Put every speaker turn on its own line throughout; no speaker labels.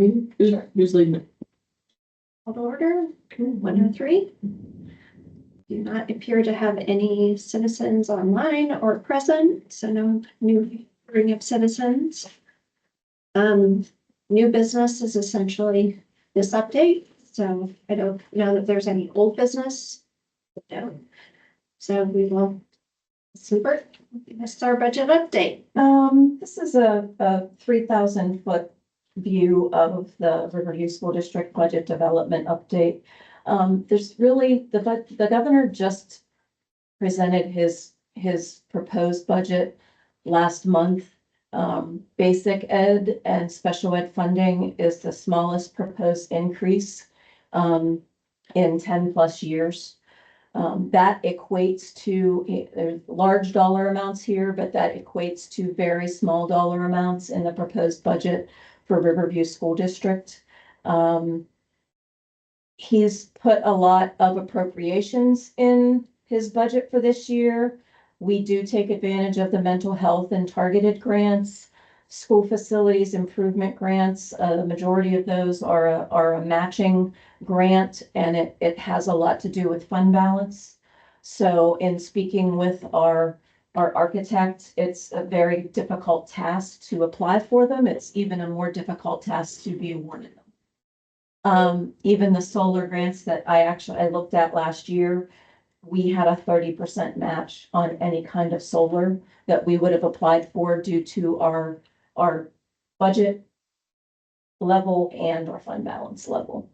Who's leading it?
Call to order, 103. Do not appear to have any citizens online or present, so no new ring of citizens. New business is essentially this update, so I don't know that there's any old business. No. So we will, Super, this is our budget update.
This is a 3,000-foot view of the Riverview School District budget development update. There's really, the governor just presented his proposed budget last month. Basic ed and special ed funding is the smallest proposed increase in 10+ years. That equates to, there's large dollar amounts here, but that equates to very small dollar amounts in the proposed budget for Riverview School District. He's put a lot of appropriations in his budget for this year. We do take advantage of the mental health and targeted grants, school facilities improvement grants. The majority of those are a matching grant, and it has a lot to do with fund balance. So in speaking with our architect, it's a very difficult task to apply for them. It's even a more difficult task to be awarded them. Even the solar grants that I looked at last year, we had a 30% match on any kind of solar that we would have applied for due to our budget level and our fund balance level.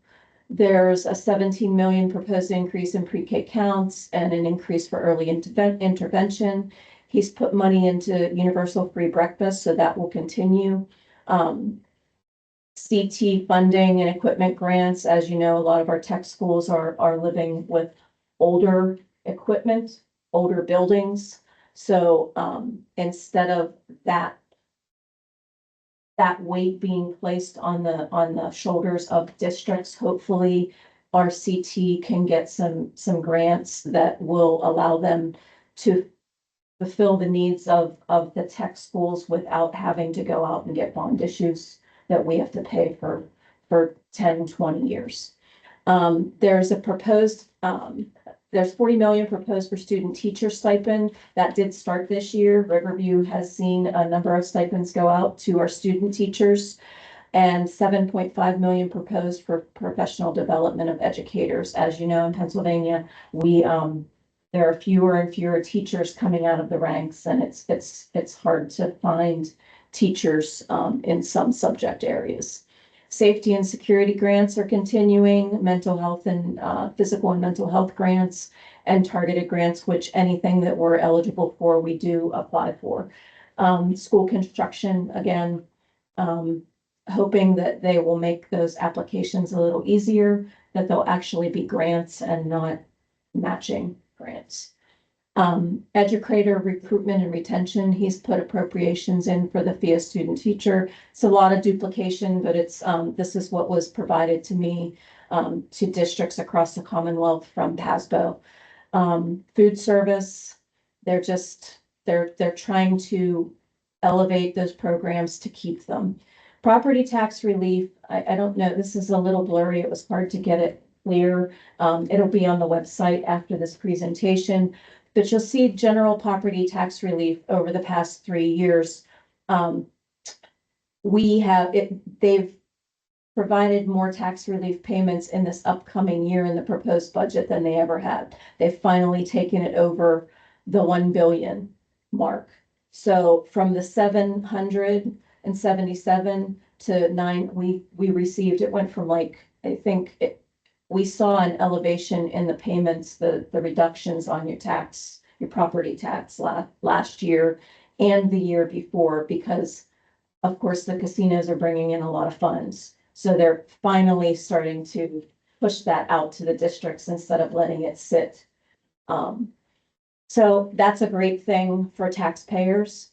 There's a 17 million proposed increase in pre-K counts and an increase for early intervention. He's put money into universal free breakfast, so that will continue. CT funding and equipment grants. As you know, a lot of our tech schools are living with older equipment, older buildings. So instead of that weight being placed on the shoulders of districts, hopefully our CT can get some grants that will allow them to fulfill the needs of the tech schools without having to go out and get bond issues that we have to pay for 10, 20 years. There's a proposed, there's 40 million proposed for student teacher stipend. That did start this year. Riverview has seen a number of stipends go out to our student teachers, and 7.5 million proposed for professional development of educators. As you know, in Pennsylvania, there are fewer and fewer teachers coming out of the ranks, and it's hard to find teachers in some subject areas. Safety and security grants are continuing, mental health and physical and mental health grants, and targeted grants, which anything that we're eligible for, we do apply for. School construction, again, hoping that they will make those applications a little easier, that they'll actually be grants and not matching grants. Educator recruitment and retention, he's put appropriations in for the FIA student teacher. It's a lot of duplication, but it's this is what was provided to me to districts across the Commonwealth from PASBO. Food service, they're trying to elevate those programs to keep them. Property tax relief, I don't know, this is a little blurry. It was hard to get it clear. It'll be on the website after this presentation. But you'll see general property tax relief over the past 3 years. They've provided more tax relief payments in this upcoming year in the proposed budget than they ever had. They've finally taken it over the 1 billion mark. So from the 777 to 9, we received, it went from like, we saw an elevation in the payments, the reductions on your property tax last year and the year before, because of course the casinos are bringing in a lot of funds. So they're finally starting to push that out to the districts instead of letting it sit. So that's a great thing for taxpayers.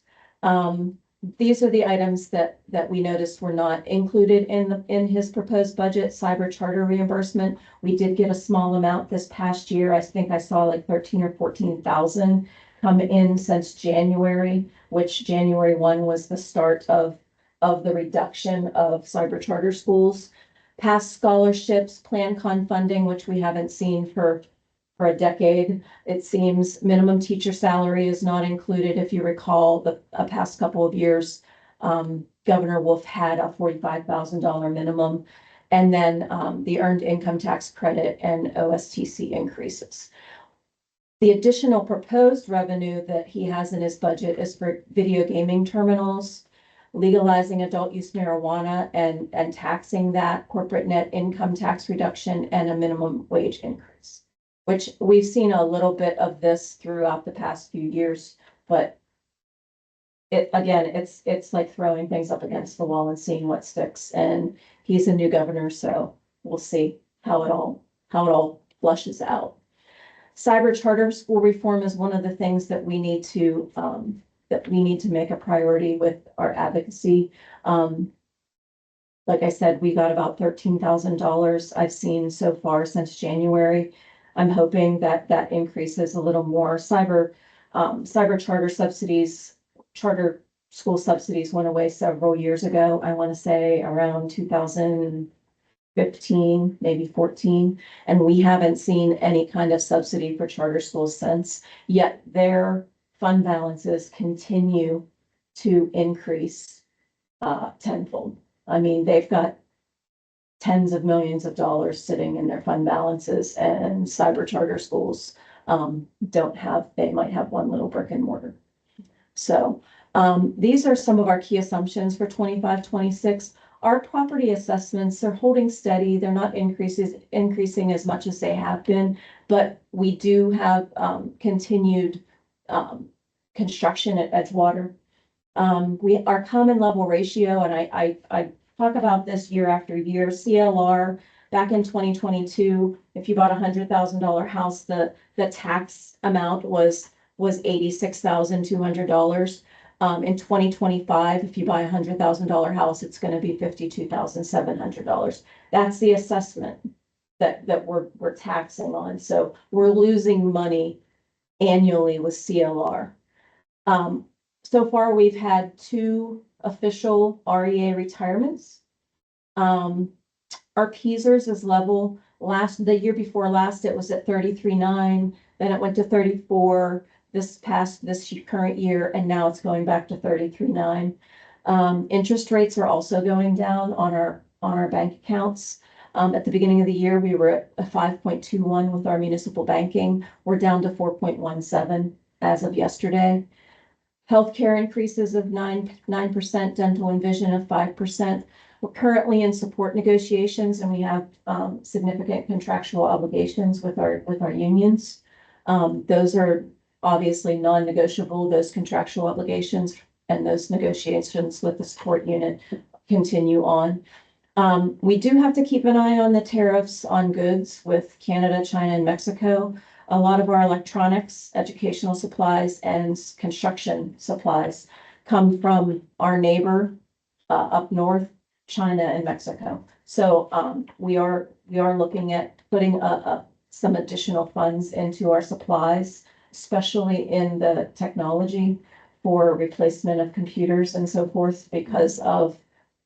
These are the items that we noticed were not included in his proposed budget. Cyber charter reimbursement, we did get a small amount this past year. I think I saw like 13 or 14,000 come in since January, which January 1 was the start of of the reduction of cyber charter schools. Past scholarships, Plan Con funding, which we haven't seen for a decade. It seems minimum teacher salary is not included. If you recall, the past couple of years, Governor Wolf had a $45,000 minimum. And then the earned income tax credit and OSTC increases. The additional proposed revenue that he has in his budget is for video gaming terminals, legalizing adult use marijuana and taxing that, corporate net income tax reduction, and a minimum wage increase, which we've seen a little bit of this throughout the past few years, but it's like throwing things up against the wall and seeing what sticks. And he's a new governor, so we'll see how it all flushes out. Cyber charter school reform is one of the things that we need to make a priority with our advocacy. Like I said, we got about $13,000 I've seen so far since January. I'm hoping that that increases a little more. Cyber charter subsidies, charter school subsidies went away several years ago. I want to say around 2015, maybe 14, and we haven't seen any kind of subsidy for charter schools since, yet their fund balances continue to increase tenfold. I mean, they've got tens of millions of dollars sitting in their fund balances, and cyber charter schools don't have, they might have one little brick and mortar. So these are some of our key assumptions for 25-26. Our property assessments are holding steady. They're not increasing as much as they have been, but we do have continued construction at Edgewater. Our common level ratio, and I talk about this year after year, CLR back in 2022, if you bought $100,000 house, the tax amount was $86,200. In 2025, if you buy $100,000 house, it's going to be $52,700. That's the assessment that we're taxing on. So we're losing money annually with CLR. So far, we've had 2 official REA retirements. Our PSERS is level. The year before last, it was at 33.9. Then it went to 34 this current year, and now it's going back to 33.9. Interest rates are also going down on our bank accounts. At the beginning of the year, we were at a 5.21 with our municipal banking. We're down to 4.17 as of yesterday. Healthcare increases of 9%, dental and vision of 5%. We're currently in support negotiations, and we have significant contractual obligations with our unions. Those are obviously non-negotiable, those contractual obligations, and those negotiations with the support unit continue on. We do have to keep an eye on the tariffs on goods with Canada, China, and Mexico. A lot of our electronics, educational supplies, and construction supplies come from our neighbor up north, China and Mexico. So we are looking at putting some additional funds into our supplies, especially in the technology for replacement of computers and so forth, because of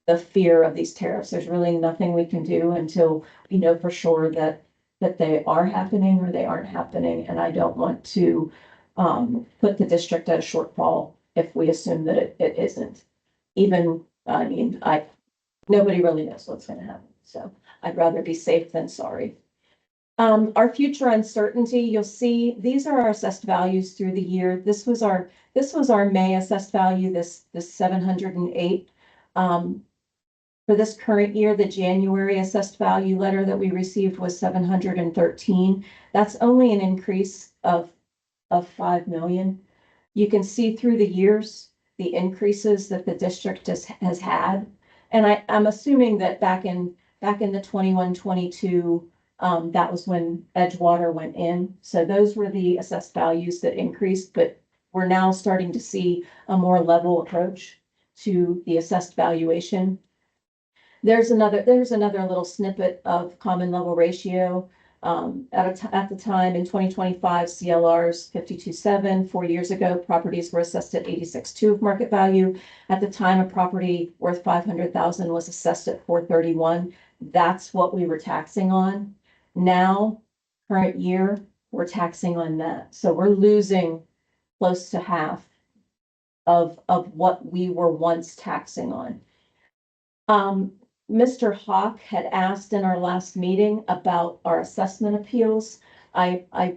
the fear of these tariffs. There's really nothing we can do until we know for sure that they are happening or they aren't happening. And I don't want to put the district at a shortfall if we assume that it isn't. Nobody really knows what's going to happen. So I'd rather be safe than sorry. Our future uncertainty, you'll see these are our assessed values through the year. This was our May assessed value, this 708. For this current year, the January assessed value letter that we received was 713. That's only an increase of 5 million. You can see through the years the increases that the district has had. And I'm assuming that back in the 21-22, that was when Edgewater went in. So those were the assessed values that increased, but we're now starting to see a more level approach to the assessed valuation. There's another little snippet of common level ratio. At the time in 2025, CLRs 52.7. 4 years ago, properties were assessed at 86.2 of market value. At the time, a property worth 500,000 was assessed at 431. That's what we were taxing on. Now, current year, we're taxing on that. So we're losing close to half of what we were once taxing on. Mr. Hawk had asked in our last meeting about our assessment appeals. I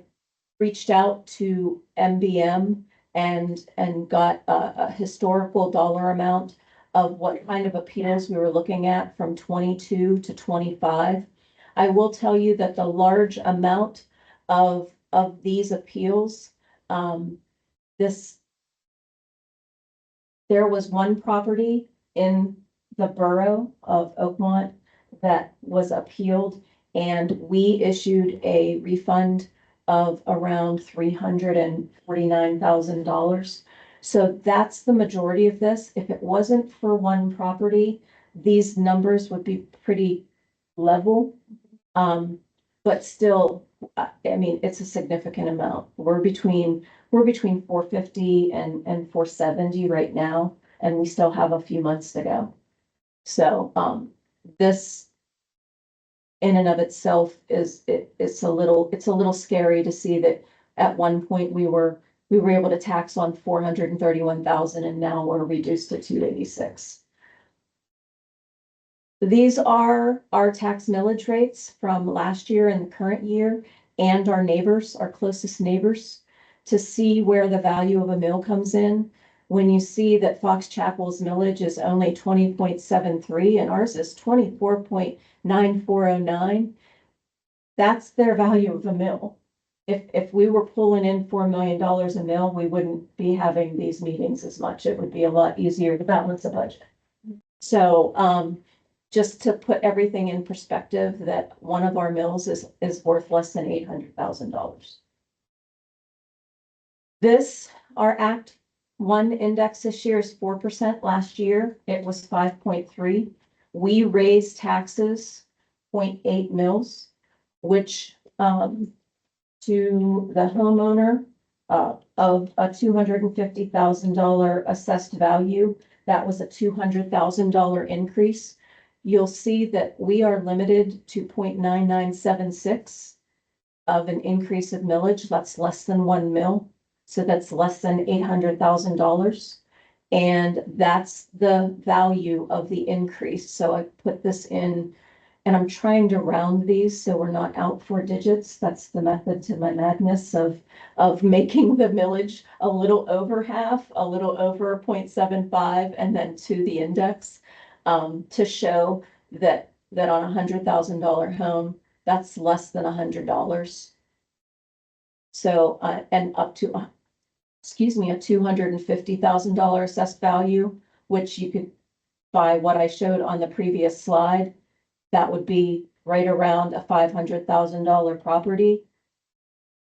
reached out to MBM and got a historical dollar amount of what kind of appeals we were looking at from 22 to 25. I will tell you that the large amount of these appeals, there was one property in the borough of Oakmont that was appealed, and we issued a refund of around $349,000. So that's the majority of this. If it wasn't for one property, these numbers would be pretty level. But still, I mean, it's a significant amount. We're between 450 and 470 right now, and we still have a few months to go. So, this in and of itself it's a little scary to see that at one point we were able to tax on 431,000 and now we're reduced to 286. These are our tax millage rates from last year and the current year, and our neighbors, our closest neighbors, to see where the value of a mill comes in. When you see that Fox Chapel's millage is only 20.73 and ours is 24.9409, that's their value of a mill. If we were pulling in $4 million a mill, we wouldn't be having these meetings as much. It would be a lot easier to balance a budget. So, just to put everything in perspective, that one of our mills is worth less than $800,000. Our Act 1 index this year is 4%. Last year, it was 5.3. We raised taxes 0.8 mils, which to the homeowner of a $250,000 assessed value, that was a $200,000 increase. You'll see that we are limited to 0.9976 of an increase of millage. That's less than 1 mil. So that's less than $800,000. And that's the value of the increase. So I put this in, and I'm trying to round these so we're not out 4 digits. That's the method to my madness of making the millage a little over half, a little over 0.75, and then to the index, to show that on $100,000 home, that's less than $100. So, and up to, a $250,000 assessed value, which you could, by what I showed on the previous slide, that would be right around a $500,000 property.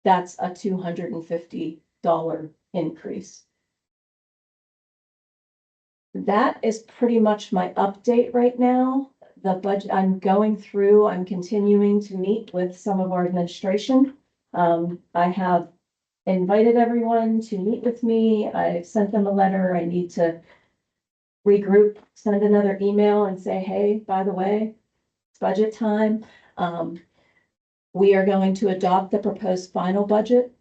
That's a $250 increase. That is pretty much my update right now. The budget I'm continuing to meet with some of our administration. I have invited everyone to meet with me. I sent them a letter. I need to regroup, send another email and say, hey, by the way, it's budget time. We are going to adopt the proposed final budget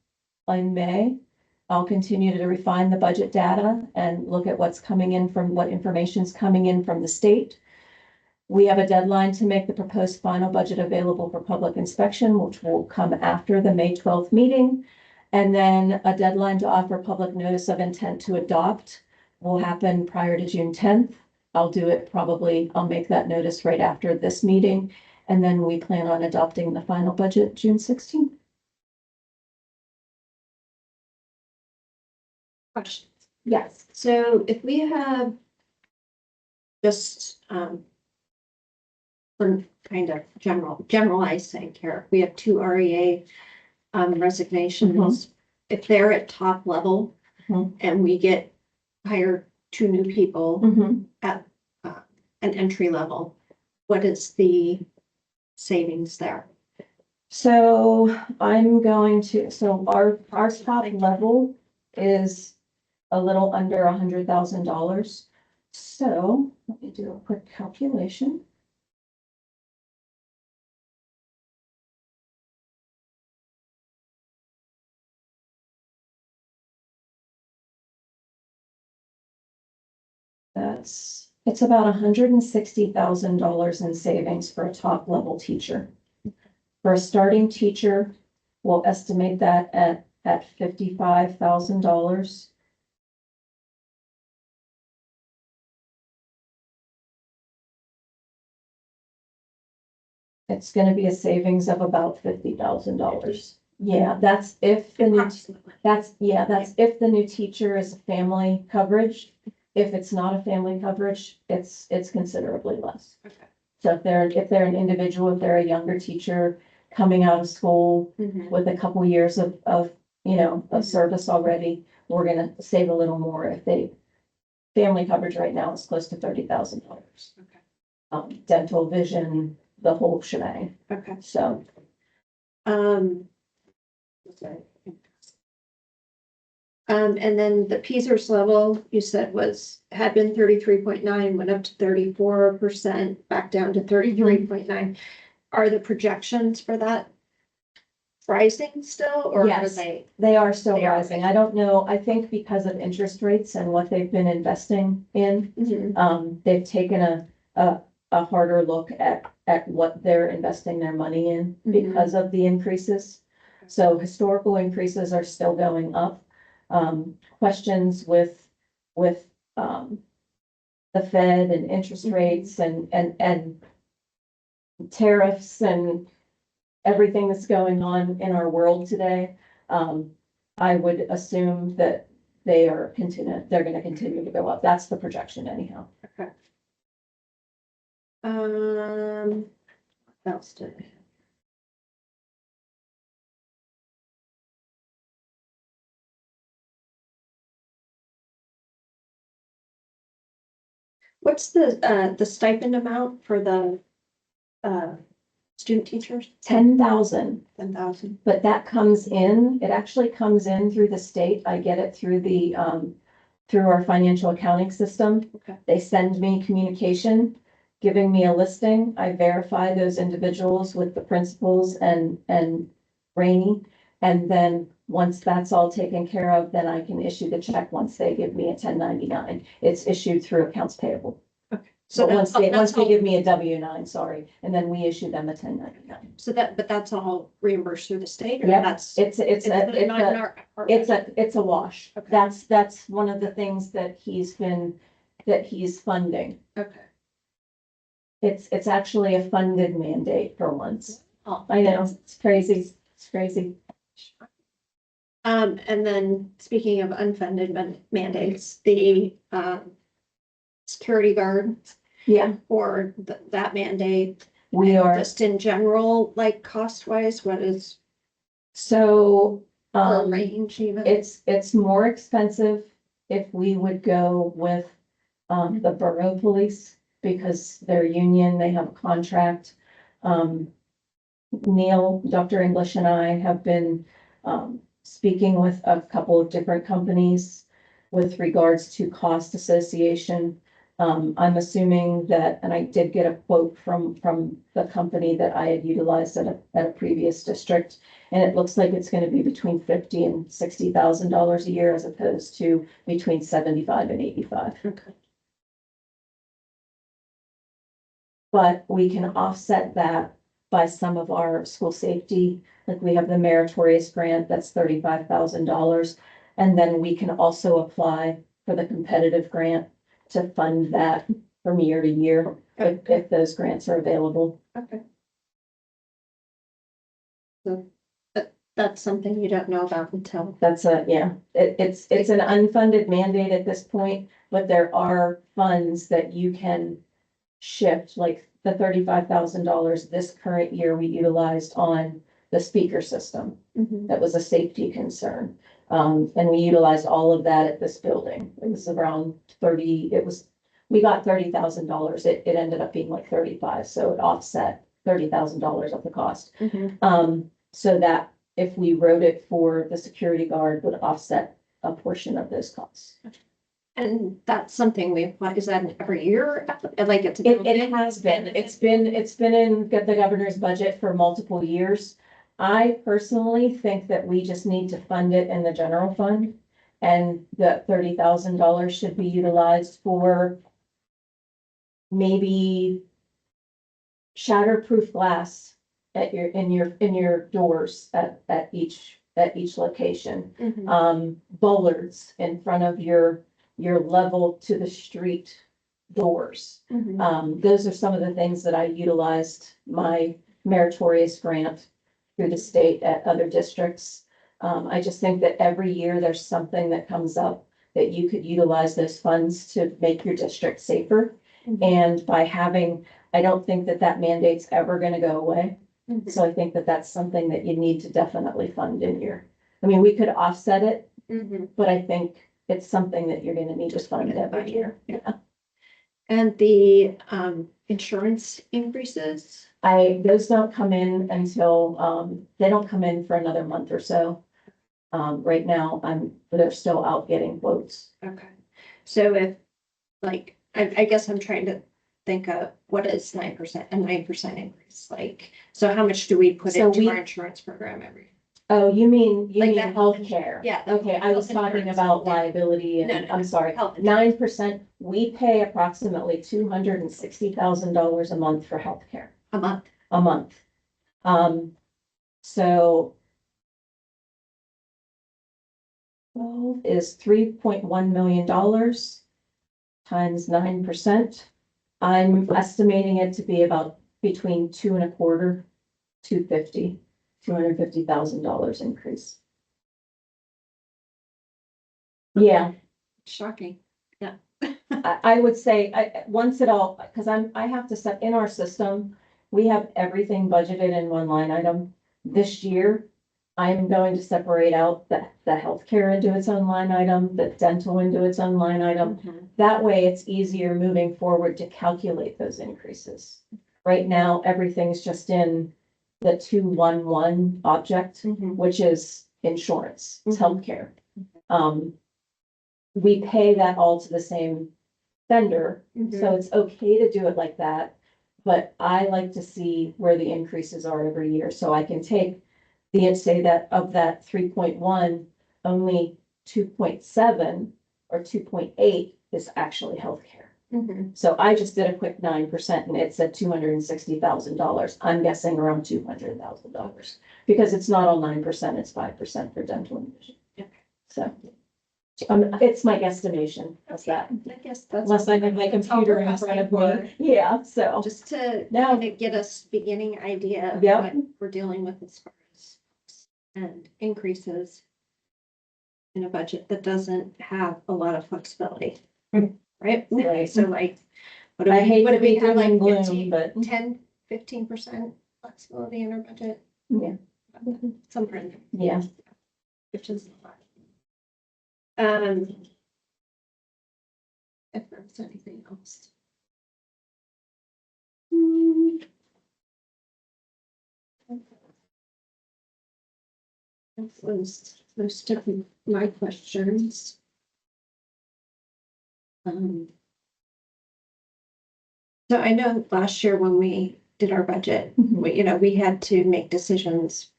in May. I'll continue to refine the budget data and look at what information is coming in from the state. We have a deadline to make the proposed final budget available for public inspection, which will come after the May 12th meeting. And then a deadline to offer public notice of intent to adopt will happen prior to June 10th. I'll make that notice right after this meeting. And then we plan on adopting the final budget June 16th.
Questions?
Yes.
So if we have just, for kind of generalized sake here, we have 2 REA resignations. If they're at top level and we hire 2 new people at an entry level, what is the savings there?
So I'm going to, so our top level is a little under $100,000. So let me do a quick calculation. It's about $160,000 in savings for a top level teacher. For a starting teacher, we'll estimate that at $55,000. It's gonna be a savings of about $50,000. Yeah, that's if the new,
Approximately.
that's if the new teacher is a family coverage. If it's not a family coverage, it's considerably less.
Okay.
So if they're an individual, if they're a younger teacher coming out of school
Mhm.
with a couple years of, of service already, we're gonna save a little more if family coverage right now is close to $30,000.
Okay.
Dental, vision, the whole shebang.
Okay.
So
Um. sorry. And then the Peasers level, you said had been 33.9, went up to 34%, back down to 33.9. Are the projections for that rising still, or are
Yes.
they?
Are still
They are
rising. I don't know. I think because of interest rates and what they've been investing in,
Mhm.
they've taken a harder look at what they're investing their money in because of the increases. So historical increases are still going up. Questions with, the Fed and interest rates and tariffs and everything that's going on in our world today. I would assume that they're gonna continue to go up. That's the projection anyhow.
Okay. What else did I have? What's the stipend amount for the, student teachers?
10,000,
10,000.
but it actually comes in through the state. I get it through through our financial accounting system.
Okay.
They send me communication, giving me a listing. I verify those individuals with the principals and Rainey. And then once that's all taken care of, then I can issue the check once they give me a 1099. It's issued through accounts payable.
So
But once
that's
they
all,
give me a W-9, sorry, and then we issue them a 1099.
but that's all reimbursed through the state, or
Yep,
that's?
it's
not in our
it's a wash.
Okay.
That's one of the things that he's funding.
Okay.
It's actually a funded mandate for once.
Oh,
I know, it's crazy. It's crazy.
And then speaking of unfunded mandates, the, security guard
Yeah,
or that mandate,
we are,
just in general, like cost wise, what is
so,
our range even?
it's more expensive if we would go with, the borough police because they're union, they have a contract. Neil, Dr. English and I have been, speaking with a couple of different companies with regards to cost association. I'm assuming that, and I did get a quote from the company that I had utilized at a previous district. And it looks like it's gonna be between $50,000 and $60,000 a year as opposed to between 75 and 85.
Okay.
But we can offset that by some of our school safety, like we have the meritorious grant, that's $35,000. And then we can also apply for the competitive grant to fund that from year to year, if those grants are available.
Okay. So that's something you don't know about until.
It's an unfunded mandate at this point, but there are funds that you can shift, like the $35,000 this current year we utilized on the speaker system.
Mhm.
That was a safety concern. And we utilized all of that at this building. It was around we got $30,000. It ended up being like 35, so it offset $30,000 of the cost.
Mhm.
So that if we wrote it for the security guard would offset a portion of those costs.
And that's something we, what, is that every year? Like it's.
It has been, it's been in the governor's budget for multiple years. I personally think that we just need to fund it in the general fund. And the $30,000 should be utilized for maybe shatterproof glass at in your doors at each location.
Mhm.
Bollards in front of your level to the street doors.
Mhm.
Those are some of the things that I utilized my meritorious grant through the state at other districts. I just think that every year there's something that comes up that you could utilize those funds to make your district safer.
Mhm.
And by having, I don't think that that mandate's ever gonna go away.
Mhm.
So I think that that's something that you need to definitely fund in your, I mean, we could offset it,
Mhm.
but I think it's something that you're gonna need to
Just
fund
put it in
every
budget.
year.
Yeah. And the insurance increases,
Those don't come in until, they don't come in for another month or so. Right now, they're still out getting quotes.
okay. So if, like, I guess I'm trying to think of what is 9%, a 9% increase, like, so how much do we put
So
into
we-
our insurance program every?
Oh, you mean
Like that-
healthcare?
Yeah.
Okay, I was
Health
talking
insurance.
about
Yeah.
liability
No,
and,
no,
I'm sorry,
health insurance.
9%, we pay approximately $260,000 a month for healthcare,
A month.
a month. So 12 is $3.1 million times 9%. I'm estimating it to be about between 2.25, 250,000 increase. Yeah,
Shocking.
I would say, once it all, because I have to set, in our system, we have everything budgeted in one line item. This year, I'm going to separate out the healthcare into its own line item, the dental into its own line item.
Mhm.
That way, it's easier moving forward to calculate those increases. Right now, everything's just in the 211 object,
Mhm.
which is insurance, it's
Mhm.
healthcare. We pay that all to the same vendor,
Mhm.
so it's okay to do it like that. But I like to see where the increases are every year, so I can take say that of that 3.1, only 2.7 or 2.8 is actually healthcare.
Mhm.
So I just did a quick 9% and it said $260,000. I'm guessing around $200,000 because it's not all 9%, it's 5% for dental and vision.
Okay.
So it's my guesstimation of that.
I guess that's.
Unless I have my
that's all
computer
we're
in front of
asking
me. Yeah, so.
for, just to
No.
kind of get us beginning idea of
Yep.
what we're dealing with as far as and increases in a budget that doesn't have a lot of flexibility, right?
Right.
So like, what do
I
we,
hate
what
to
do we
be
have,
doom and
like
gloom,
15,
but
10, 15% flexibility in our budget?
yeah,
Somewhere in there,
yeah.
which is a lot. If there's anything else. That was most of my questions. So I know last year when we did our budget, we had to make decisions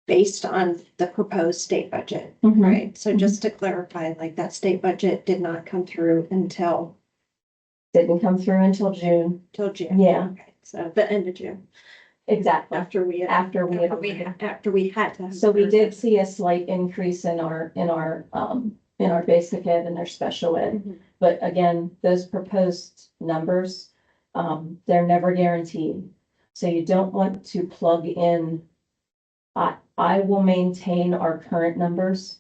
based on the proposed state budget,
Mhm.
right? So just to clarify, like that state budget did not come through until
Didn't come through until June.
June.
Yeah.
Okay, so the end of June,
Exactly.
after we had.
After we had.
After we had to.
So we did see a slight increase in our basic ed and our special ed.
Mhm.
But again, those proposed numbers, they're never guaranteed. So you don't want to plug in. I will maintain our current numbers.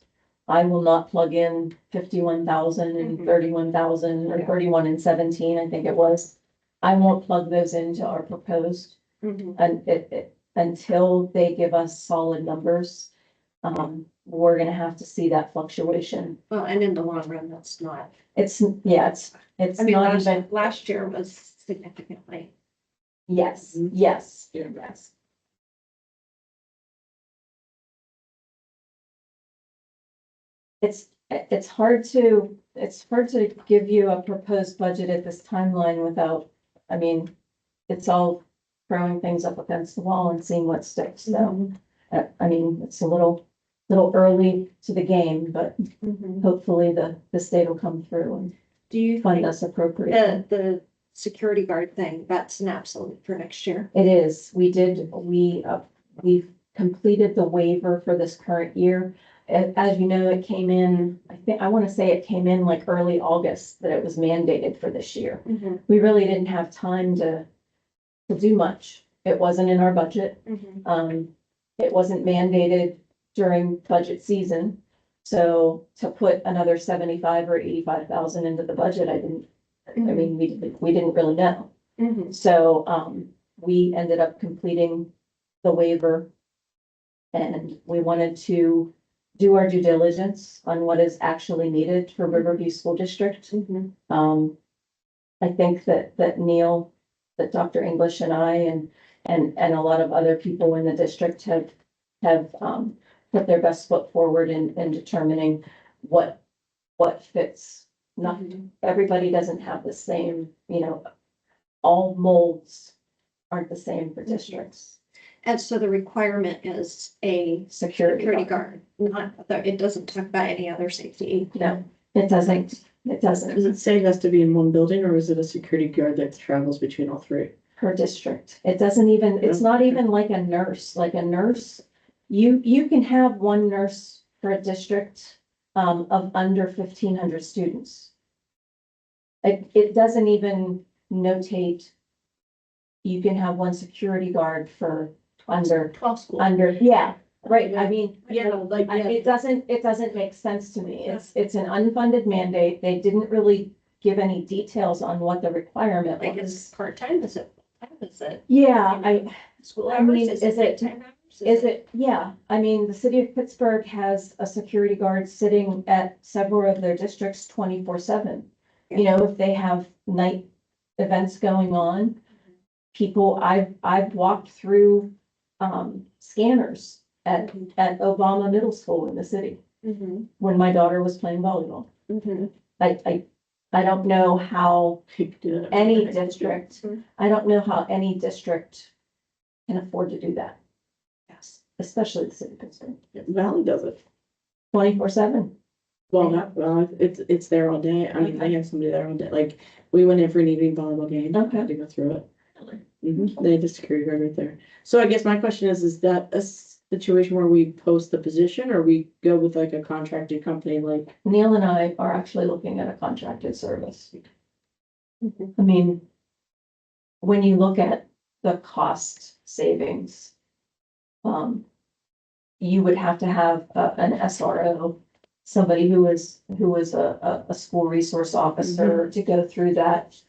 I will not plug in 51,000 and
Mhm.
31,000 or
Yeah.
31 and 17, I think it was. I won't plug those into our proposed
Mhm.
and until they give us solid numbers. We're gonna have to see that fluctuation.
Well, and in the long run, that's not,
It's, yeah, it's
I mean,
not even,
last year was significantly.
Yes,
Mhm.
yes,
Yeah.
yes. It's hard to give you a proposed budget at this timeline without, I mean, it's all throwing things up against the wall and seeing what sticks, so.
Mhm.
I mean, it's a little early to the game, but
Mhm.
hopefully the state will come through and
Do you
fund
think
us appropriately.
the security guard thing, that's an absolute for next year?
It is, we've completed the waiver for this current year. As you know, it came in, I want to say it came in like early August that it was mandated for this year.
Mhm.
We really didn't have time to do much. It wasn't in our budget.
Mhm.
It wasn't mandated during budget season. So to put another 75 or 85,000 into the budget, I mean, we didn't really know.
Mhm.
So, we ended up completing the waiver. And we wanted to do our due diligence on what is actually needed for Riverview School District.
Mhm.
I think that Neil, that Dr. English and I and a lot of other people in the district have put their best foot forward in determining what fits. Not, everybody doesn't have the same, all molds aren't the same for districts.
And so the requirement is a security guard, not, it doesn't talk about any other safety.
No, it doesn't,
Does it say it has to be in one building, or is it a security guard that travels between all three?
Per district. It doesn't even, it's not even like a nurse, you can have one nurse for a district of under 1,500 students. It doesn't even notate. You can have one security guard for under,
12 schools.
yeah, right, I mean.
Yeah, like,
It doesn't make sense to me. It's an unfunded mandate. They didn't really give any details on what the requirement
Like,
was.
is it part-time? Is it full-time? Is it
Yeah,
school
I
hours?
mean,
Is
is it-
daytime hours?
yeah, I mean, the city of Pittsburgh has a security guard sitting at several of their districts 24/7. You know, if they have night events going on, people, I've walked through, scanners at Obama Middle School in the city
Mhm.
when my daughter was playing volleyball.
Mhm.
I don't know how any
Mhm.
district, I don't know how any district can afford to do that,
Yes.
especially the city of Pittsburgh,
Valley does it.
24/7.
Well, not, well, it's there all day. I mean, they have somebody there all day. Like, we went in for an evening volleyball game.
Okay.
Had to go through it. They had a security guard right there. So I guess my question is that a situation where we post the position, or we go with like a contracted company, like?
Neil and I are actually looking at a contracted service.
Mhm.
I mean, when you look at the cost savings, you would have to have an SRO, somebody who is a school resource officer to go through that.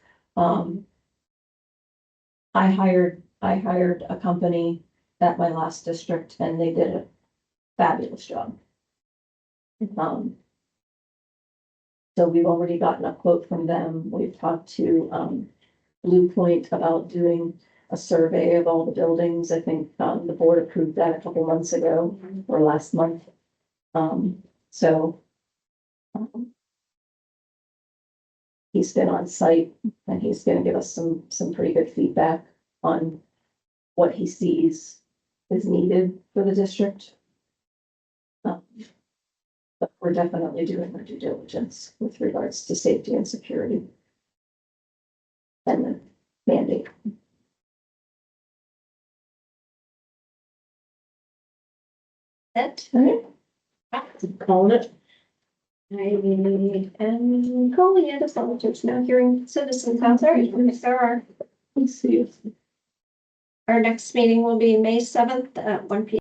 I hired a company at my last district and they did a fabulous job. So we've already gotten a quote from them. We've talked to, Blue Point about doing a survey of all the buildings. I think, the board approved that a couple months ago or last month. So. He's been on site and he's gonna give us some pretty good feedback on what he sees is needed for the district. But we're definitely doing our due diligence with regards to safety and security. And the mandate.
That,
All right.
Calling it.
I am calling it as long as there's no hearing citizens out there. If there are,
Let's see.
our next meeting will be May 7th at 1 p.m.